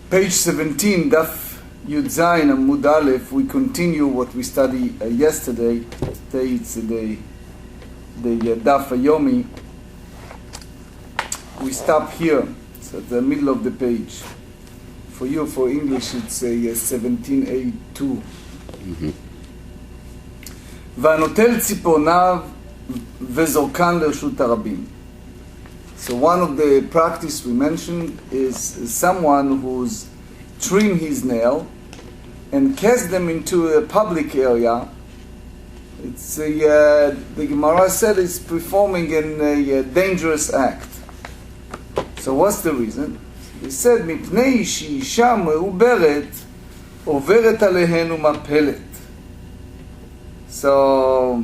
Page 17, Daf Yud Zayin Amud Aleph. We continue what we studied yesterday. Today it's the Daf Yomi. We stop here. It's at the middle of the page. For you, for English, it's 17A2. והנוטל ציפורניו וזורקן לרשות הרבים. So one of the practice we mentioned is someone who's trim his nail and cast them into a public area. It's the Gemara said is performing a dangerous act. So what's the reason? He said, מפני שאישה מעוברת עוברת עליהן ומפלת. So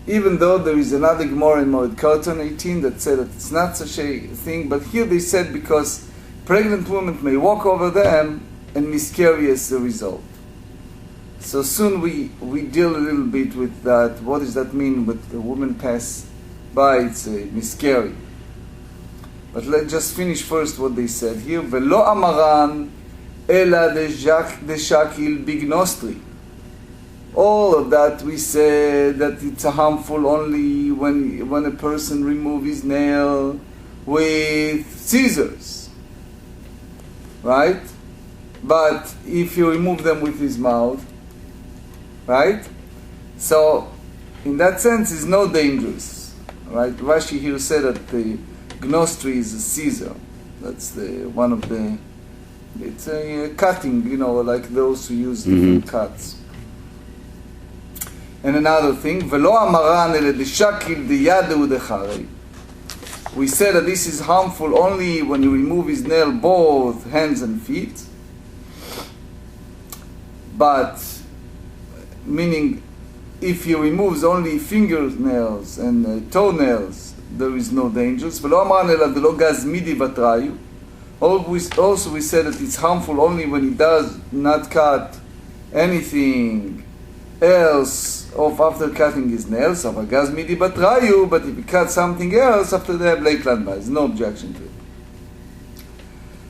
even though there is another Gemara in Moed Katan 18 that said that it's not such a thing, but here they said because pregnant women may walk over them and miscarry as a result. So soon we deal a little bit with that. What does that mean with the woman pass by? It's a miscarry. But let's just finish first what they said here. Velo amaran ela deshakil bignostri. All of that we said that it's harmful only when a person removes his nail with scissors, right? But if you remove them with his mouth, right? So in that sense, it's no dangerous, right? Rashi here said that the gnostri is a scissor. That's one of the. It's a cutting, like those who use different cuts. And another thing, ולא המרן אלא דשקיל דידהו דחרי. We said that this is harmful only when you remove his nail both hands and feet. But, meaning, if he removes only fingernails and toenails, there is no dangers. ולא המרן אלא דלא גז מידי בתראיו. Also we said that it's harmful only when he does not cut anything else after cutting his nails, but if he cuts something else after that, there's no objection to it.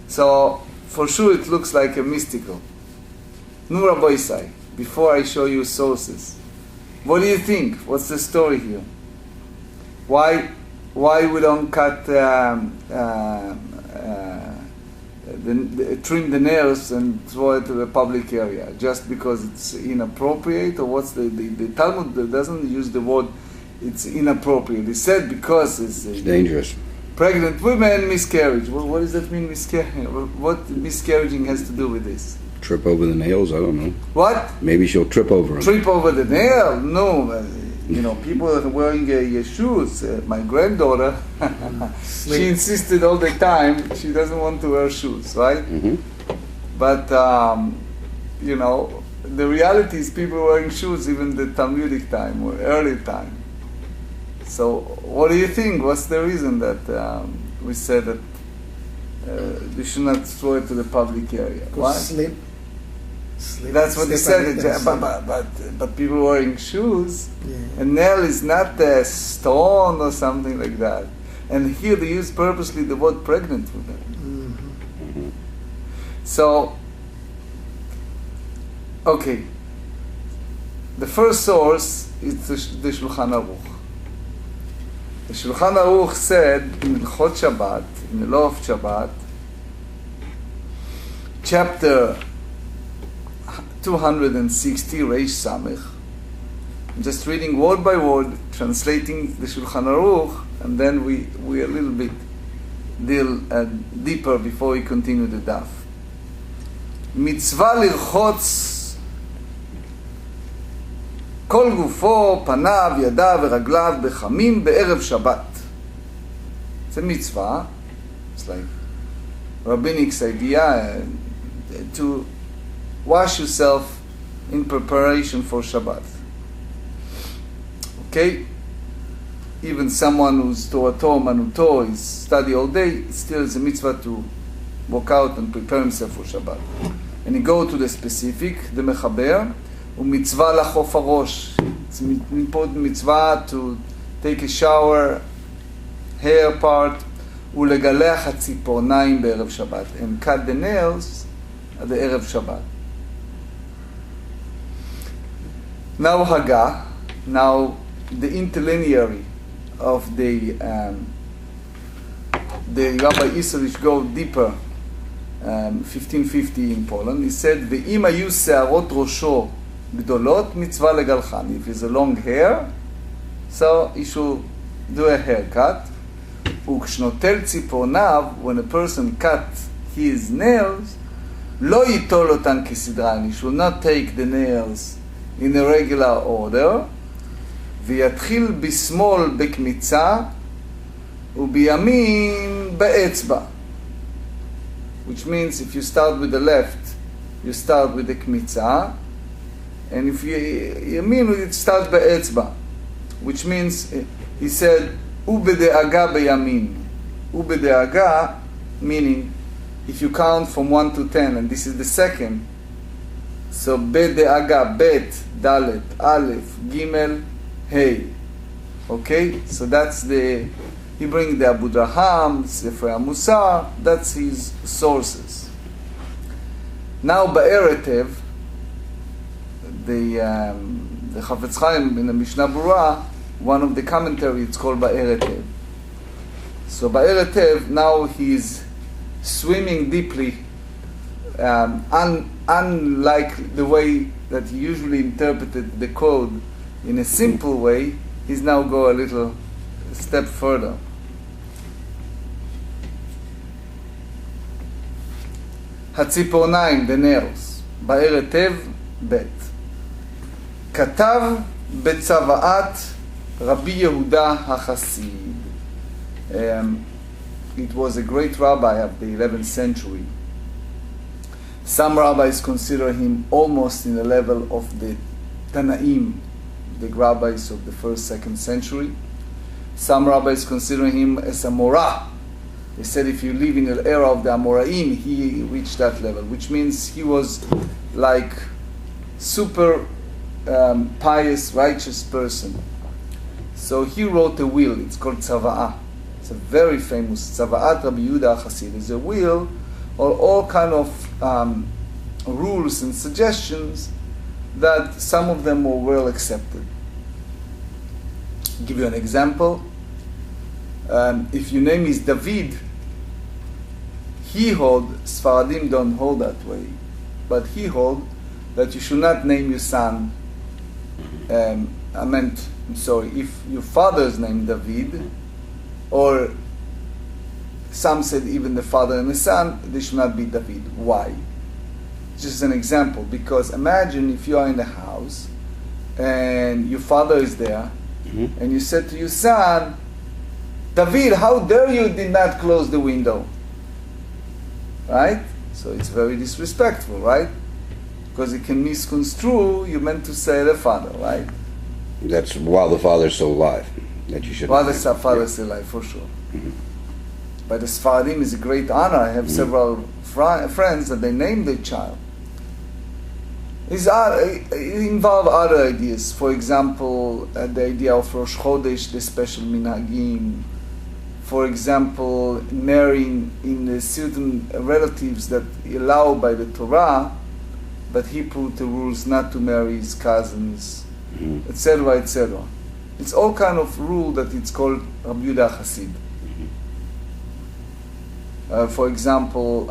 So for sure it looks like a mystical. Nura Boisai, before I show you sources, what do you think? What's the story here? Why we don't cut trim the nails and throw it to the public area just because it's inappropriate? Or what's the Talmud doesn't use the word it's inappropriate. It said because it's dangerous. Pregnant women miscarriage. Well, what does that mean, miscarriage? What miscarriaging has to do with this? Trip over the nails? I don't know. What? Maybe she'll trip over them. Trip over the nail? No. People are wearing shoes. My granddaughter, she insisted all the time she doesn't want to wear shoes, right? Mm-hmm. But, the reality is people wearing shoes even the Talmudic time or early time. So what do you think? What's the reason that we said that we should not throw it to the public area? Why? Sleep. That's what they said. But people wearing shoes, and nail is not a stone or something like that. And here they use purposely the word pregnant with them. Mm-hmm. Mm-hmm. So, okay. The first source is the Shulchan Aruch. The Shulchan Aruch said in Hilchot Shabbat, in the Law of Shabbat, chapter 260, Reish Samech. I'm just reading word by word, translating the Shulchan Aruch, and then we a little bit deal deeper before we continue the daf. Mitzvah lirchotz kol gufo, panav, yadav, ורגליו בחמים בערב Shabbat. It's a mitzvah. It's like rabbinic idea to wash yourself in preparation for Shabbat. Okay? Even someone who's Torato, Manuto, is study all day, it still is a mitzvah to walk out and prepare himself for Shabbat. And you go to the specific, the Mechaber, u'mitzvah lachof harosh. It's an important mitzvah to take a shower, hair part, ולגלח הציפורניים בערב שבת. And cut the nails at the ערב שבת. Now Haggah, now the interlineary of the Rabbi Isserich go deeper, 1550 in Poland. He said, ואם היו שערות ראשו גדולות, מצווה לגלחן. If it's a long hair, so he should do a haircut. וכשנוטל ציפורניו, when a person cut his nails, לא ייטול אותן כסדרן. He should not take the nails in a regular order. ויתחיל בשמאל בקמיצה, ובימין באצבע. Which means if you start with the left, you start with the קמיצה, and if you ימין, it starts באצבע. Which means, he said, ובדאגה בימין. ובדאגה, meaning, if you count from 1 to 10, and this is the second, so בדאגה, bet, dalet, aleph, gimel, hey. Okay? So that's the, he brings the Abu Draham, Sefer HaMusar, that's his sources. Now, Ba'eretev, the Chafetz Chaim in the Mishnah Berurah, one of the commentary, it's called Ba'eretev. So Ba'eretev, now he's swimming deeply, unlike the way that he usually interpreted the code in a simple way, he's now go a little step further. הציפורניים, the nails, בערב ב' כתב בצוואת רבי יהודה החסיד. It was a great rabbi of the 11th century. Some rabbis consider him almost in the level of the Tanaim, the rabbis of the 1st, 2nd century. Some rabbis consider him as a Morah. They said if you live in the era of the Amoraim, he reached that level, which means he was like super pious, righteous person. So he wrote a will, it's called Tzava'ah. It's a very famous, Tzava'at Rabbi Yehuda HaChassid. It's a will or all kind of rules and suggestions that some of them were well accepted. I'll give you an example. If your name is David, he hold, Sfaradim don't hold that way, but he hold that you should not name your son, if your father's name David, or some said even the father and the son, they should not be David. Why? Just an example, because imagine if you are in the house and your father is there, and you said to your son, David, how dare you did not close the window? Right? So it's very disrespectful, right? Because it can misconstrue, you meant to say the father, right? That's while the father's still alive. That you should. While the father's still alive, for sure. But the Sfaradim is a great honor. I have several friends that they named their child. It involves other ideas. For example, the idea of Rosh Chodesh, the special minhagim. For example, marrying in the certain relatives that allowed by the Torah, but he put the rules not to marry his cousins, etc., etc. It's all kind of rule that it's called Rabbi Yehuda HaChassid. For example,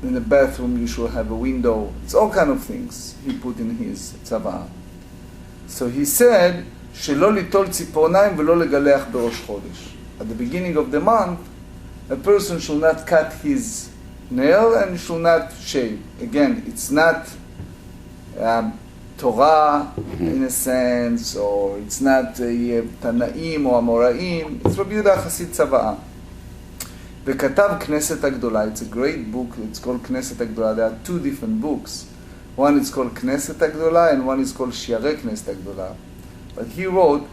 in the bathroom you should have a window. It's all kind of things he put in his tzavah. So he said, שלא ליטול ציפורניים ולא לגלח בראש חודש. At the beginning of the month, a person should not cut his nail and should not shave. Again, it's not Torah in a sense, or it's not Tanaim or Amoraim. It's Rabbi Yehuda HaChassid tzavah. וכתב כנסת הגדולה, it's a great book, it's called כנסת הגדולה. There are two different books. One is called כנסת הגדולה and one is called שיערי כנסת הגדולה. But he wrote,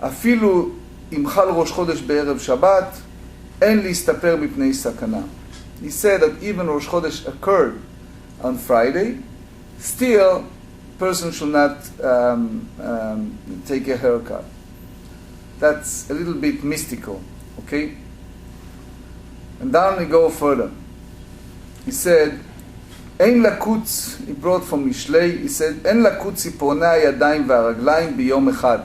אפילו אם חל ראש חודש בערב שבת, אין להסתפר מפני סכנה. He said that even Rosh Chodesh occurred on Friday, still person should not take a haircut. That's a little bit mystical, okay? And down we go further. He said, אין לקוץ, he brought from Mishlei, he said, אין לקוץ ציפורני הידיים והרגליים ביום אחד.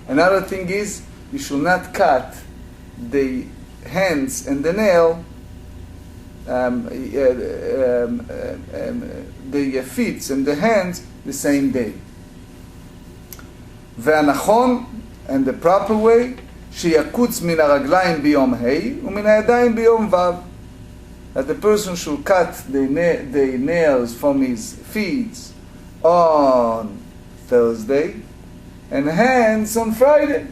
Another thing is, you should not cut the hands and the nail, the feet and the hands the same day. והנכון, and the proper way, שיקוץ מן הרגליים ביום ה' ומן הידיים ביום ו'. That the person should cut the nails from his feet on Thursday and hands on Friday.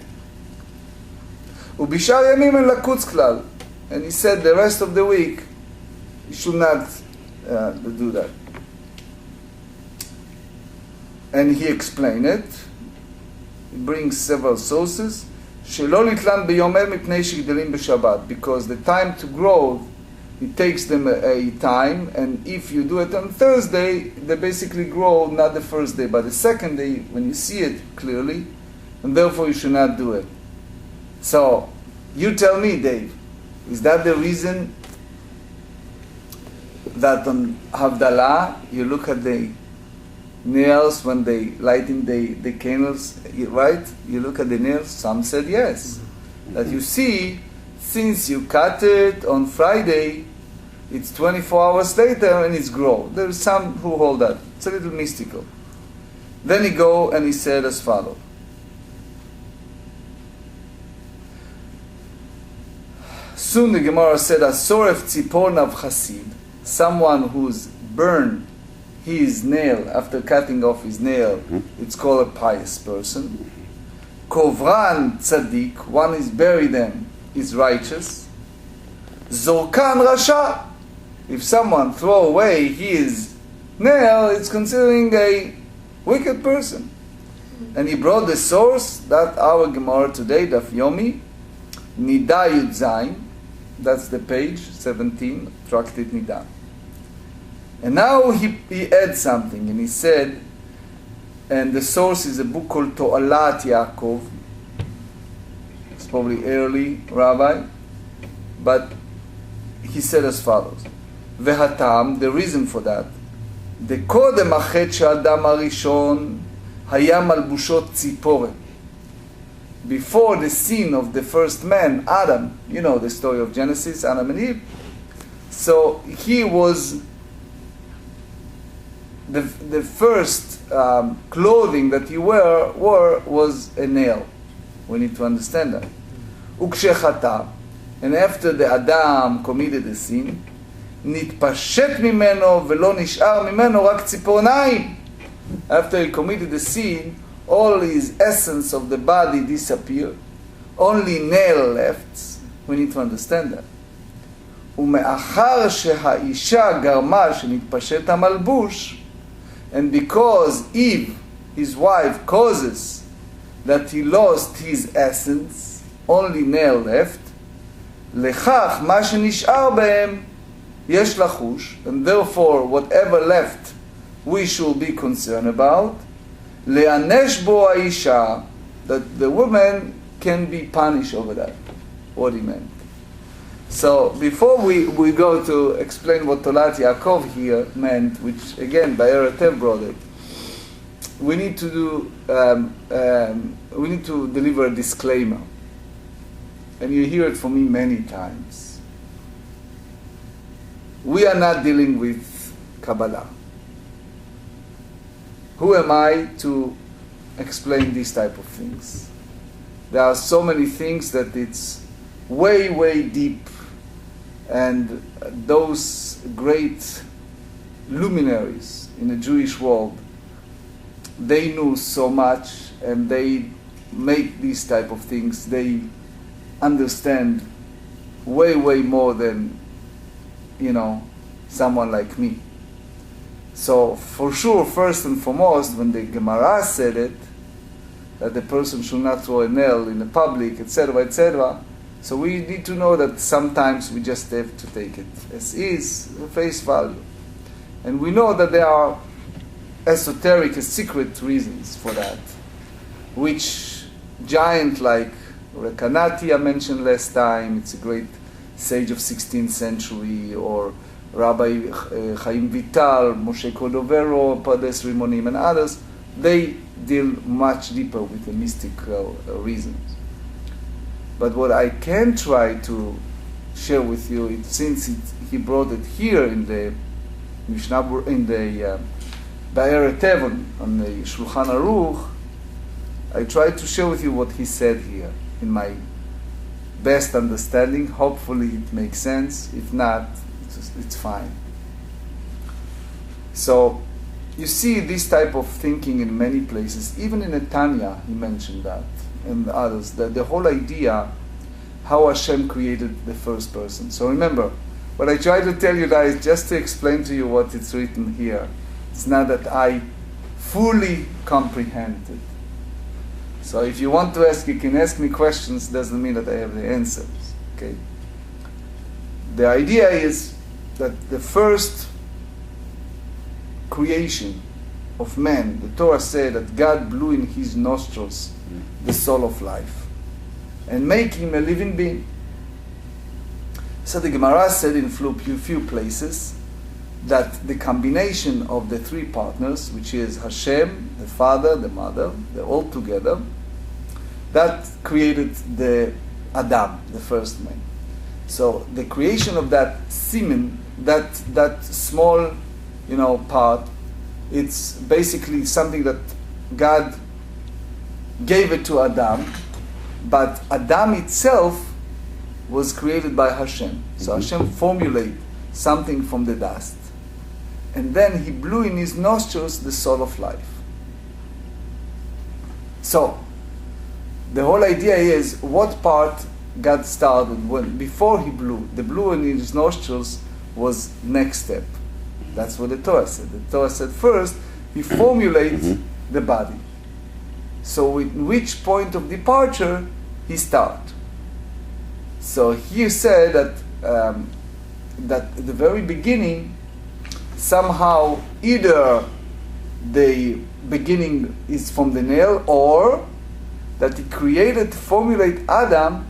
ובשאר ימים אין לקוץ כלל. And he said the rest of the week you should not do that. And he explained it. He brings several sources. שלא לתלן ביום ה' מפני שגדלים בשבת. Because the time to grow, it takes them a time, and if you do it on Thursday, they basically grow not the first day, but the second day when you see it clearly, and therefore you should not do it. So, you tell me, Dave, is that the reason that on Havdalah you look at the nails when they lighting the candles, right? You look at the nails. Some said yes. That you see, since you cut it on Friday, it's 24 hours later and it's grow. There are some who hold that. It's a little mystical. Then he go and he said as follows. Soon the Gemara said, Asoref tzipor nav chasid, someone who's burned his nail after cutting off his nail, it's called a pious person. Kovran tzaddik, one is bury them, is righteous. Zorkan rasha, if someone throw away his nail, it's considering a wicked person. And he brought the source, that our Gemara today, Daf Yomi Niddah Yud Zayin, that's the page 17, Tractate Niddah. And now he adds something, and he said, and the source is a book called Taharat Yaakov. It's probably early rabbi, but he said as follows. Vehatam, the reason for that, the kodem achet she'adam harishon haya malbushot tzipore. Before the sin of the first man, Adam, you know the story of Genesis, Adam and Eve. So he was the first clothing that he wore was a nail. We need to understand that. Ukshechata, and after the Adam committed the sin, נתפשט ממנו ולא נשאר ממנו רק ציפורניים. After he committed the sin, all his essence of the body disappeared. Only nail left. We need to understand that. ומאחר שהאישה גרמה שנתפשט המלבוש, and because Eve, his wife, causes that he lost his essence, only nail left, לכך מה שנשאר בהם יש לחוש, and therefore whatever left we should be concerned about, להענש בו האישה, that the woman can be punished over that. What he meant. So before we go to explain what Tolat Yaakov here meant, which again by Eretev brought it, we need to deliver a disclaimer, and you hear it from me many times. We are not dealing with Kabbalah. Who am I to explain these type of things? There are so many things that it's way, way deep, and those great luminaries in the Jewish world, they knew so much, and they make these type of things. They understand way, way more than, someone like me. So for sure, first and foremost, when the Gemara said it, that the person should not throw a nail in the public, etc., etc., so we need to know that sometimes we just have to take it as is, face value. And we know that there are esoteric and secret reasons for that, which giant like Rekanati I mentioned last time, it's a great sage of 16th century, or Rabbi Chaim Vital, Moshe Cordovero, Pardes Rimonim, and others, they deal much deeper with the mystical reasons. But what I can try to share with you, since he brought it here in the Mishnah, in the Be'er Tevon, on the Shulchan Aruch, I try to share with you what he said here in my best understanding. Hopefully it makes sense. If not, it's fine. So you see this type of thinking in many places. Even in Netanya, he mentioned that, and others, that the whole idea how Hashem created the first person. So remember, what I try to tell you guys is just to explain to you what it's written here. It's not that I fully comprehend it. So if you want to ask, you can ask me questions. Doesn't mean that I have the answers. Okay. The idea is that the first creation of man, the Torah said that God blew in his nostrils the soul of life and make him a living being. So the Gemara said in few places that the combination of the three partners, which is Hashem, the father, the mother, they're all together, that created the Adam, the first man. So the creation of that semen, that small, part, it's basically something that God gave it to Adam, but Adam itself was created by Hashem. So Hashem formulated something from the dust, and then he blew in his nostrils the soul of life. So the whole idea is what part God started when before he blew. The blew in his nostrils was next step. That's what the Torah said. The Torah said first he formulates the body. So with which point of departure he start. So he said that that at the very beginning somehow either the beginning is from the nail, or that he created, formulate Adam,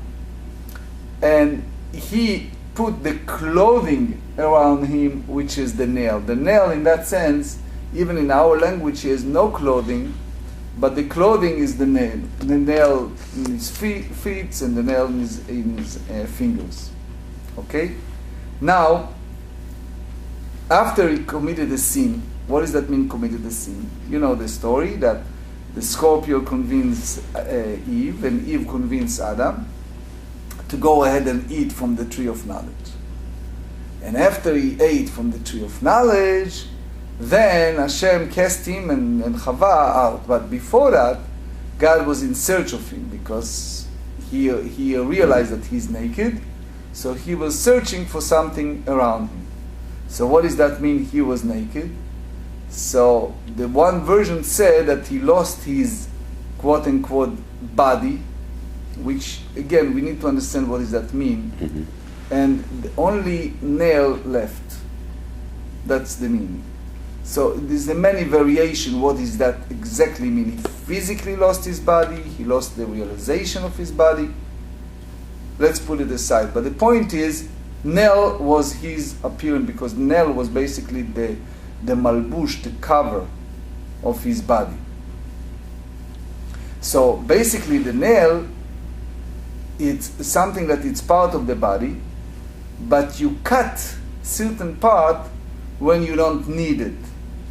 and he put the clothing around him, which is the nail. The nail, in that sense, even in our language, is no clothing, but the clothing is the nail. The nail in his feet and the nail in his fingers. Okay? Now, after he committed a sin, what does that mean, committed a sin? You know the story that the Scorpio convinced Eve, and Eve convinced Adam to go ahead and eat from the tree of knowledge. And after he ate from the tree of knowledge, then Hashem cast him and Chava out. But before that, God was in search of him because he realized that he's naked. So he was searching for something around him. So what does that mean, he was naked? So the one version said that he lost his quote-unquote body, which again we need to understand what does that mean. And the only nail left. That's the meaning. So there's a many variation. What does that exactly mean? He physically lost his body. He lost the realization of his body. Let's put it aside. But the point is, nail was his appearance, because nail was basically the malbush, the cover of his body. So basically the nail, it's something that it's part of the body, but you cut certain part when you don't need it,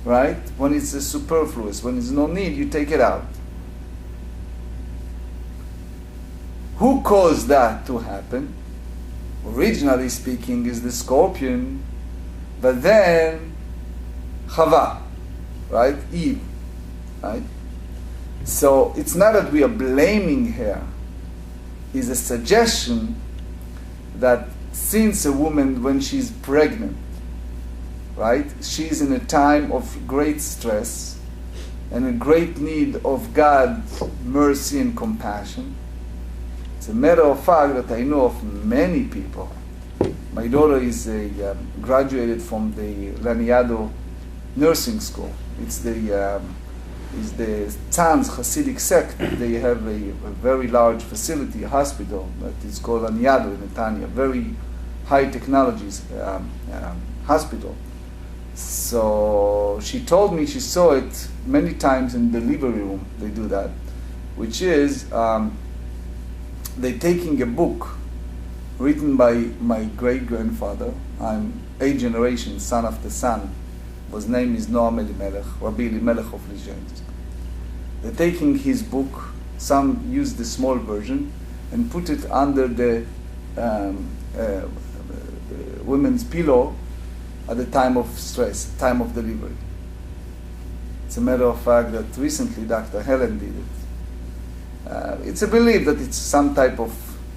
right? When it's a superfluous, when there's no need, you take it out. Who caused that to happen? Originally speaking is the scorpion, but then Chava, right? Eve, right? So it's not that we are blaming her. It's a suggestion that since a woman, when she's pregnant, right, she's in a time of great stress and a great need of God's mercy and compassion. It's a matter of fact that I know of many people. My daughter is graduated from the Laniado nursing school. It's the Tzanz Hasidic sect. They have a very large facility, a hospital that is called Laniado in Netanya. Very high technologies hospital. So she told me she saw it many times in the delivery room. They do that, which is they're taking a book written by my great-grandfather. I'm 8th generation, son of the son. His name is Noam Elimelech, Rabbi Elimelech of Lizensk. They're taking his book. Some use the small version and put it under the women's pillow at the time of stress, time of delivery. It's a matter of fact that recently Dr. Helen did it. It's a belief that it's some type of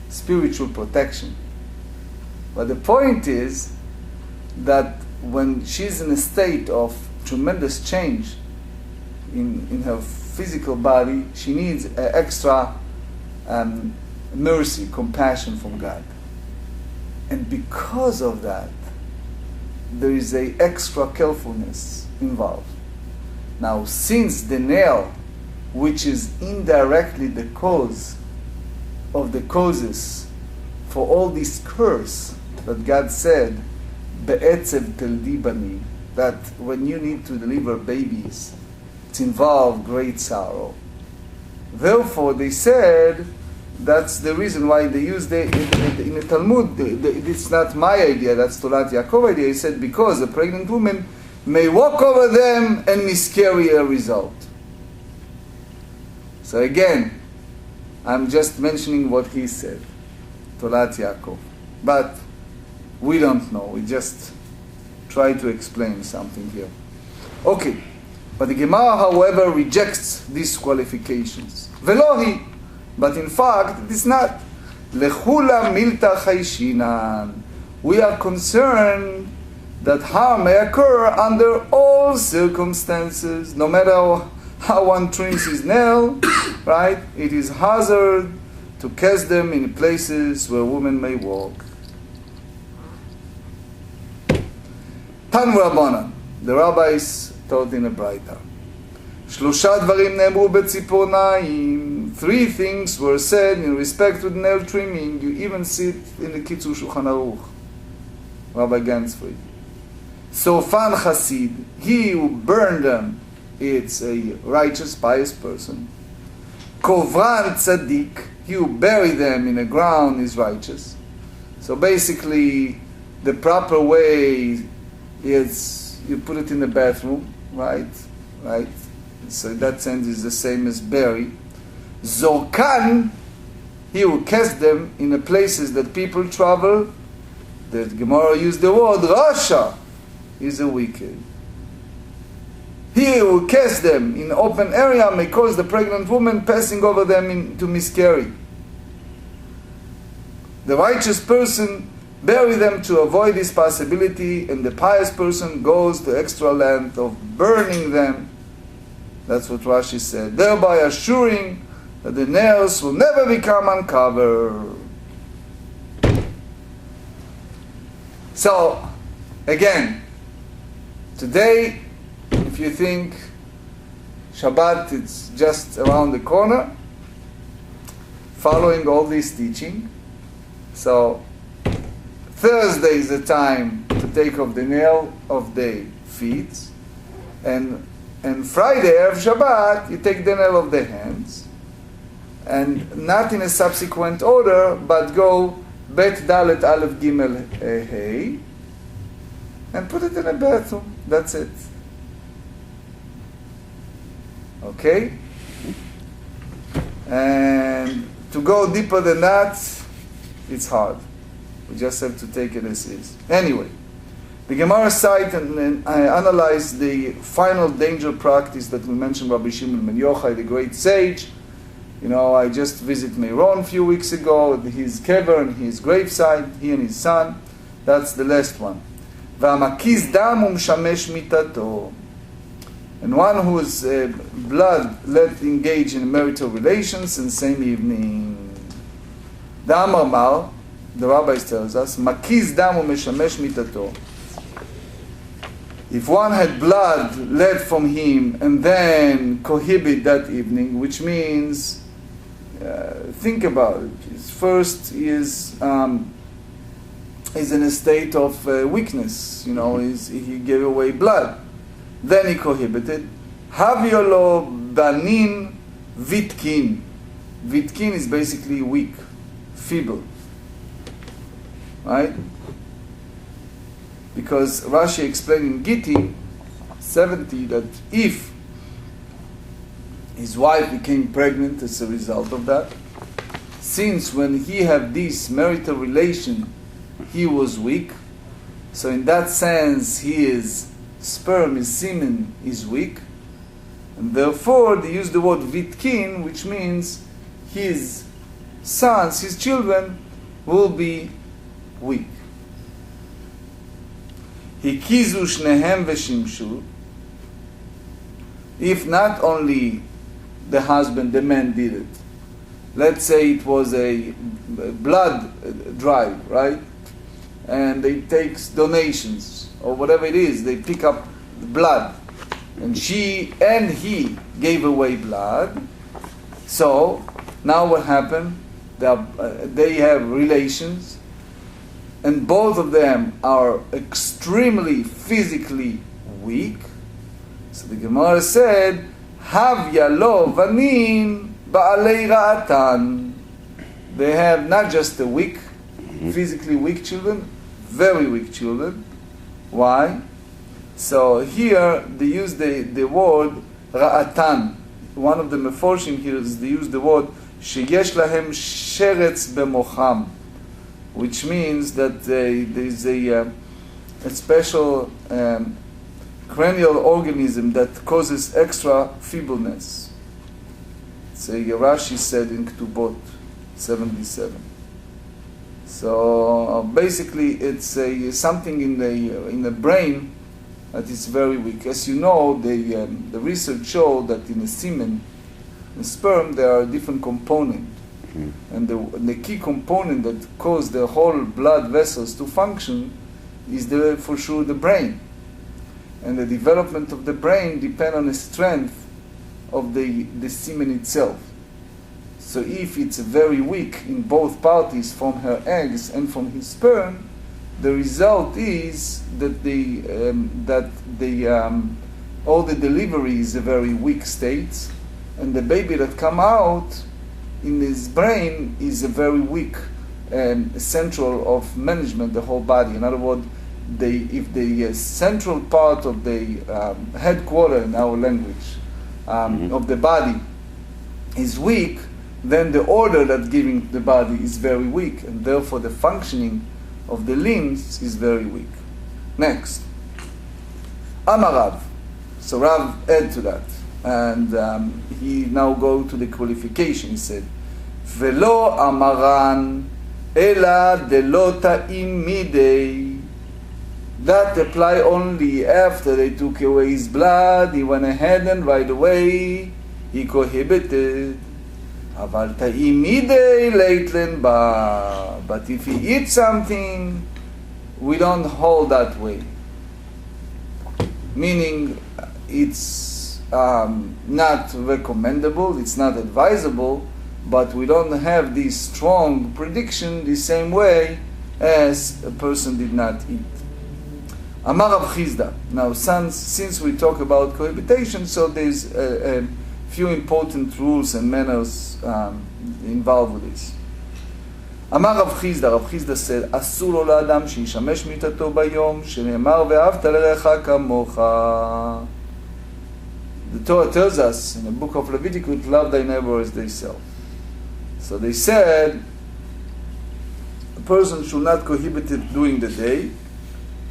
spiritual protection. But the point is that when she's in a state of tremendous change in her physical body, she needs extra mercy, compassion from God. And because of that, there is a extra carefulness involved. Now, since the nail, which is indirectly the cause of the causes for all this curse that God said, Be'etzev teldi bani, that when you need to deliver babies, it involves great sorrow. Therefore, they said, that's the reason why they use in the Talmud, it's not my idea, that's Torat Yaakov idea. He said, because a pregnant woman may walk over them and miscarry a result. So again, I'm just mentioning what he said, Torat Yaakov. But we don't know, we just try to explain something here. Okay, but the Gemara, however, rejects these qualifications. Velohi. But in fact, it is not. Lechula milta chayshinan. We are concerned that harm may occur under all circumstances, no matter how one trims his nail, right? It is hazard to cast them in places where women may walk. Tan Rabbanan, the rabbis taught in a Braita. Shlosha dvarim ne'emru betzipronayim. 3 things were said in respect to nail trimming. You even see it in the Kitzur Shulchan Aruch. Rabbi Gansfried. Sofan Hasid, he who burned them, it's a righteous, pious person. Kovran Tzaddik, he who buried them in the ground is righteous. So basically, the proper way is you put it in the bathroom, right? Right? So in that sense is the same as bury. Zorkan, he who cast them in the places that people travel, the Gemara used the word Rasha, is a wicked. He who cast them in open area may cause the pregnant woman passing over them to miscarry. The righteous person bury them to avoid this possibility, and the pious person goes to extra length of burning them. That's what Rashi said, thereby assuring that the nails will never become uncovered. So, again, today, if you think Shabbat is just around the corner, following all this teaching, so Thursday is the time to take off the nail of the feet, and Friday, Erev Shabbat, you take the nail of the hands, and not in a subsequent order, but go Bet Dalet Aleph Gimel Hey, and put it in a bathroom. That's it. Okay? And to go deeper than that, it's hard. We just have to take it as is. Anyway, the Gemara cite and analyze the final danger practice that we mentioned, Rabbi Shimon ben Yochai, the great sage. You know, I just visited Meron a few weeks ago, his kever and his graveside, he and his son. That's the last one. V'amakiz dam u'mshamesh mitato. And one whose blood let engage in marital relations in the same evening. Damar mal, the rabbis tells us, makiz dam u'mshamesh mitato. If one had blood led from him and then prohibit that evening, which means, think about it. First is is in a state of weakness, he gave away blood. Then he prohibited. Haviolo banin vitkin. Vitkin is basically weak, feeble. Right? Because Rashi explained in Gittin 70 that if his wife became pregnant as a result of that, since when he had this marital relation, he was weak, so in that sense his sperm, his semen is weak, and therefore they use the word vitkin, which means his sons, his children, will be weak. Hikizu shnehem veshimshu. If not only the husband, the man did it. Let's say it was a blood drive, right? And they take donations or whatever it is. They pick up blood, and she and he gave away blood. So now what happened? They have relations, and both of them are extremely physically weak. So the Gemara said, Havya lo vanin ba'alei ra'atan. They have not just the weak, physically weak children, very weak children. Why? So here they use the word ra'atan. One of the meforshim here is they use the word sheyesh lahem sheretz bemocham, which means that there is a special cranial organism that causes extra feebleness. So Rashi said in Ketubot 77. So basically it's something in the brain that is very weak. As you know, the research showed that in the semen, the sperm, there are different components. And the key component that causes the whole blood vessels to function is for sure the brain. And the development of the brain depends on the strength of the semen itself. So if it's very weak in both parties, from her eggs and from his sperm, the result is that all the delivery is a very weak state, and the baby that come out in his brain is a very weak central of management the whole body. In other words, if the central part of the headquarter in our language of the body is weak, then the order that giving the body is very weak, and therefore the functioning of the limbs is very weak. Next, Amarav. So Rav add to that, and he now go to the qualification. He said, "Velo amaran ela delota imidei." That apply only after they took away his blood. He went ahead and right away he prohibited. Aval ta'imidei leitlen ba. But if he eats something, we don't hold that way. Meaning, it's not recommendable, it's not advisable, but we don't have this strong prediction the same way as a person did not eat. Amar Rav Chizda. Now, since we talk about cohabitation, so there's a few important rules and manners involved with this. Amar Rav Chizda said, "Asur lo la'adam sheishamesh mitato bayom shene'emar ve'ahavta l'recha kamocha." The Torah tells us in the Book of Leviticus, "Love thy neighbor as thyself." So they said a person should not cohabit it during the day,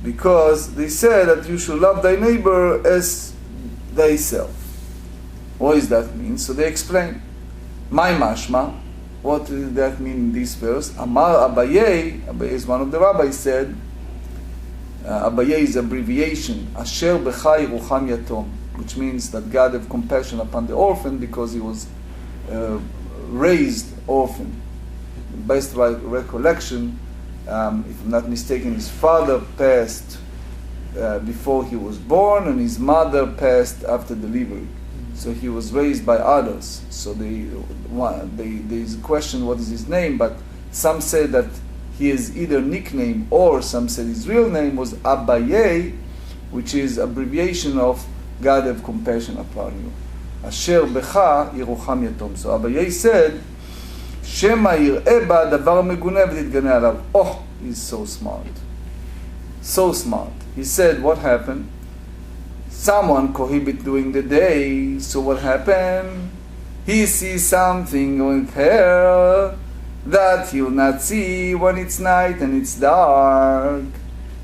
because they said that you should love thy neighbor as thyself. What does that mean? So they explain. My mashma, what does that mean in this verse? Amar Abaye is one of the rabbis, said, Abaye is abbreviation, Asher bechai rucham yatom, which means that God have compassion upon the orphan because he was raised orphan. Best recollection, if I'm not mistaken, his father passed before he was born, and his mother passed after delivery. So he was raised by others. So there's a question, what is his name? But some say that his either nickname or some said his real name was Abaye, which is abbreviation of God have compassion upon you. Asher becha Yerucham Yatom. So Abaye said, Shema yir'eh ba davar megune v'titgane alav. Oh, he's so smart. So smart. He said, what happened? Someone prohibit during the day, so what happened? He sees something with her that he will not see when it's night and it's dark.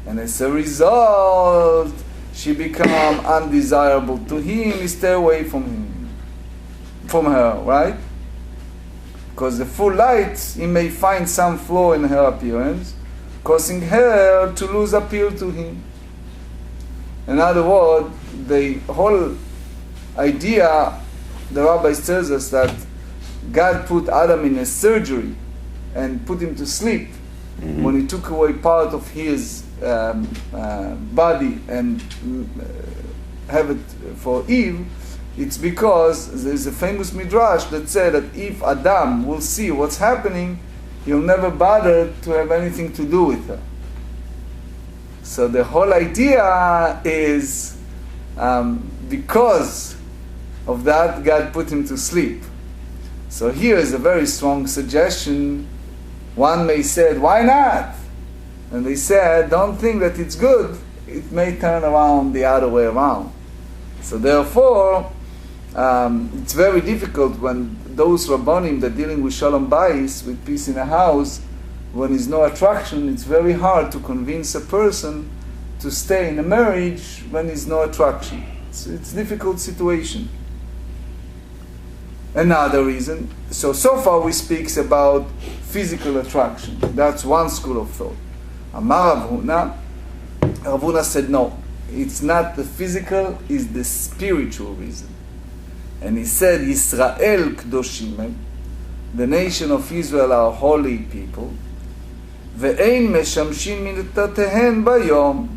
And as a result, she become undesirable to him, he stay away from him, from her, right? Because the full light, he may find some flaw in her appearance, causing her to lose appeal to him. In other words, the whole idea, the rabbis tells us that God put Adam in a surgery and put him to sleep when he took away part of his body and have it for Eve. It's because there's a famous midrash that said that if Adam will see what's happening, he'll never bother to have anything to do with her. So the whole idea is because of that, God put him to sleep. So here is a very strong suggestion. One may say, why not? And they said, don't think that it's good. It may turn around the other way around. So therefore, it's very difficult when those Rabbanim that are dealing with Shalom Bayis, with peace in a house, when there's no attraction, it's very hard to convince a person to stay in a marriage when there's no attraction. It's a difficult situation. Another reason, so far we speak about physical attraction. That's one school of thought. Amar Rav Huna said no, it's not the physical, it's the spiritual reason. And he said, Yisrael Kdoshim, the nation of Israel are holy people, Ve'ein meshamshin midatotehen bayom,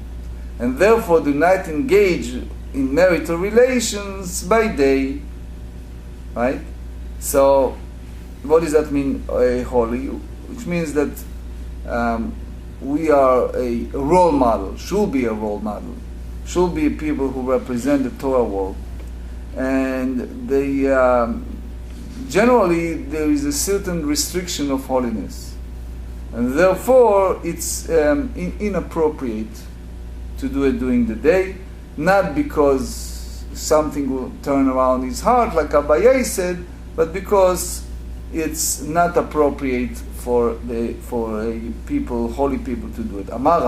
and therefore do not engage in marital relations by day. Right? So, what does that mean, holy? Which means that we are a role model, should be a role model, should be people who represent the Torah world. And they, generally, there is a certain restriction of holiness. And therefore, it's inappropriate to do it during the day, not because something will turn around his heart, like Abaye said, but because it's not appropriate for holy people to do it. Amar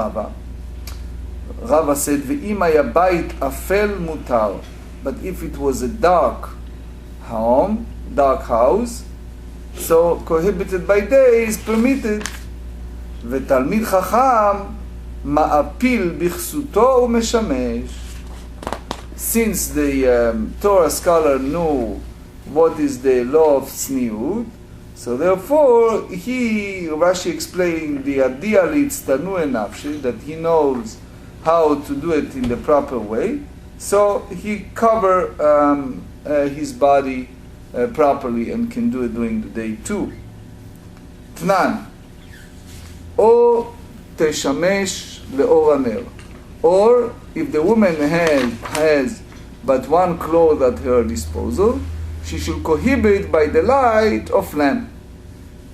Rava said, "Ve'im haya bayit afel mutar." But if it was a dark house, so prohibited by day is permitted. Ve'talmid chacham ma'apil bichsuto u'meshamesh. Since the Torah scholar knew what is the law of tzniut, so therefore Rashi explained the adiyah litztanu enafshi, that he knows how to do it in the proper way, so he cover his body properly and can do it during the day too. Tnan, o teshamesh le'or haner, or if the woman has but one cloth at her disposal, she should prohibit by the light of lamp,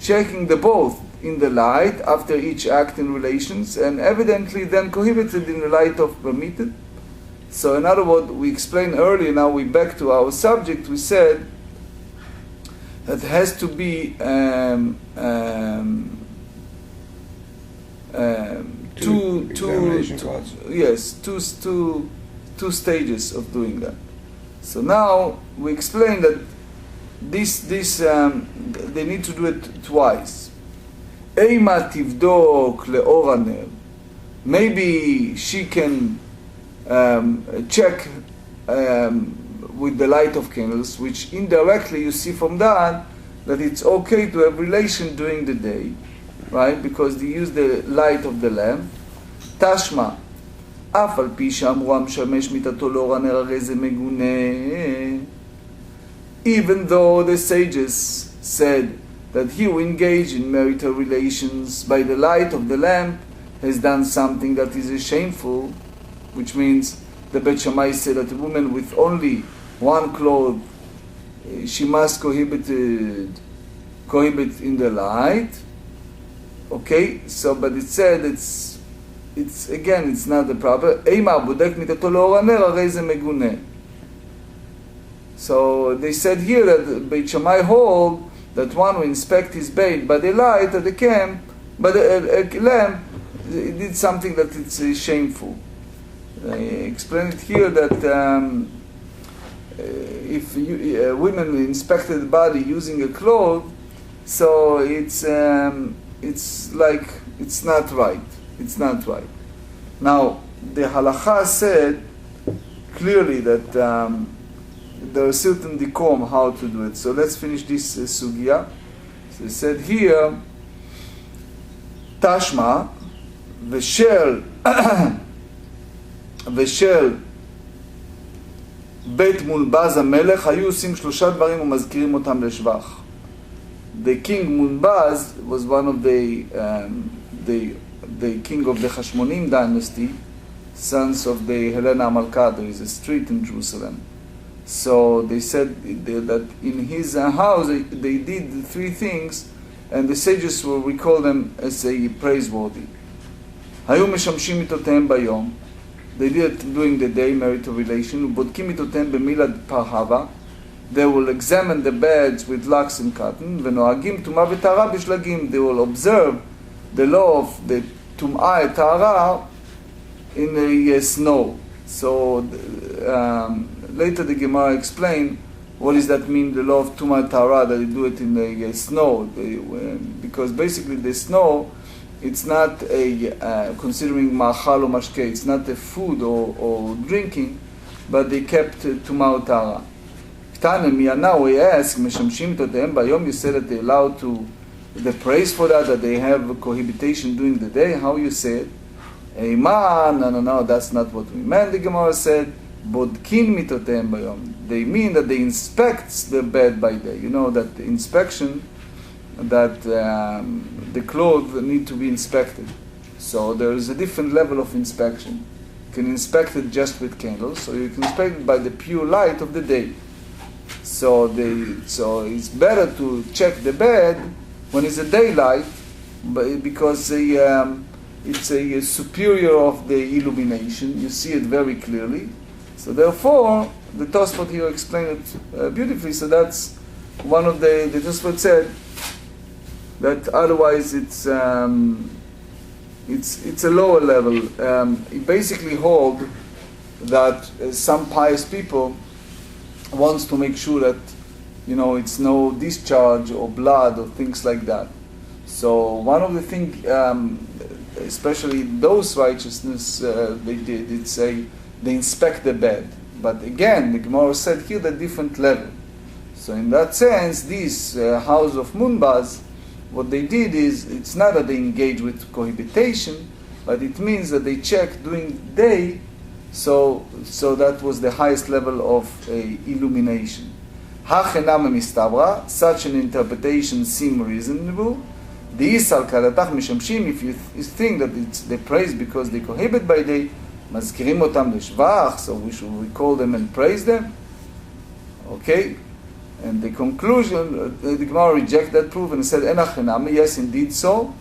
checking the both in the light after each act in relations, and evidently then prohibited in the light of permitted. So in other words, we explained earlier, now we back to our subject, we said that has to be two stages of doing that. So now we explain that this they need to do it twice. Eima tivdok le'or haner. Maybe she can check with the light of candles, which indirectly you see from that it's okay to have relation during the day, right? Because they use the light of the lamp. Tashma, אף על פי שאמרו המשמש מיתתו לאור הנר הרי זה מגונה. Even though the sages said that he who engaged in marital relations by the light of the lamp has done something that is shameful, which means the Bet Shammai said that a woman with only one cloth, she must prohibit in the light. Okay, so but it said it's again it's not the proper. So they said here that Beit Shammai hold that one who inspect his bait by the light of the camp, by the lamp, it did something that it's shameful. I explained it here that if women inspected the body using a cloth, so it's like it's not right. It's not right. Now the halacha said clearly that there are certain decorum how to do it. So let's finish this sugya. So it said here, Tashma v'shel בית מונבז המלך היו עושים 3 דברים ומזכירים אותם לשבח. The king Munbaz was one of the king of the Hashmonim dynasty, sons of the Helena Amalka. There is a street in Jerusalem. So they said that in his house they did 3 things, and the sages will recall them as a praiseworthy. היו משמשים מיתותיהם ביום. They did it during the day, marital relation. בודקים מיתותיהם במילד פרהבה. They will examine the beds with locks and cotton. ונוהגים טומאה וטהרה בשלגים. They will observe the law of the טומאה and טהרה in the snow. So later the Gemara explained what does that mean, the law of טומאה and טהרה, that they do it in the snow. Because basically the snow, it's not a considering ma'achal or mashke, it's not a food or drinking, but they kept tumah utara. Now we ask, משמשים תותיהם ביום, you said that they allowed to the praise for that they have a cohabitation during the day. How you say it? No, that's not what we meant. The Gemara said, בודקים מיתותיהם ביום. They mean that they inspect the bed by day. You know that the inspection, that the clothes need to be inspected. So there is a different level of inspection. You can inspect it just with candles, so you can inspect it by the pure light of the day. So it's better to check the bed when it's a daylight, because it's a superior of the illumination. You see it very clearly. So therefore, the Tosfot here explained it beautifully. So that's one of the Tosfot said that otherwise it's a lower level. It basically hold that some pious people wants to make sure that it's no discharge or blood or things like that. So one of the things, especially those righteousness they did, it's they inspect the bed. But again, the Gemara said here the different level. So in that sense, this house of Munbaz, what they did is, it's not that they engage with cohabitation, but it means that they check during the day, so that was the highest level of illumination. Such an interpretation seems reasonable. If you think that they praise because they cohabit by day, מזכירים אותם לשבח, so we should recall them and praise them. Okay? And the conclusion, the Gemara rejected that proof and said, yes, indeed so.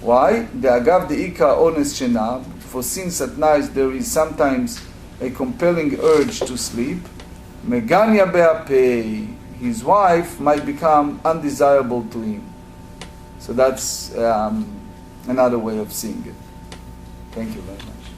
Why? Agav the Ika honest shena, for since at night there is sometimes a compelling urge to sleep, Meganya be'apei, his wife might become undesirable to him. So that's another way of seeing it. Thank you very much.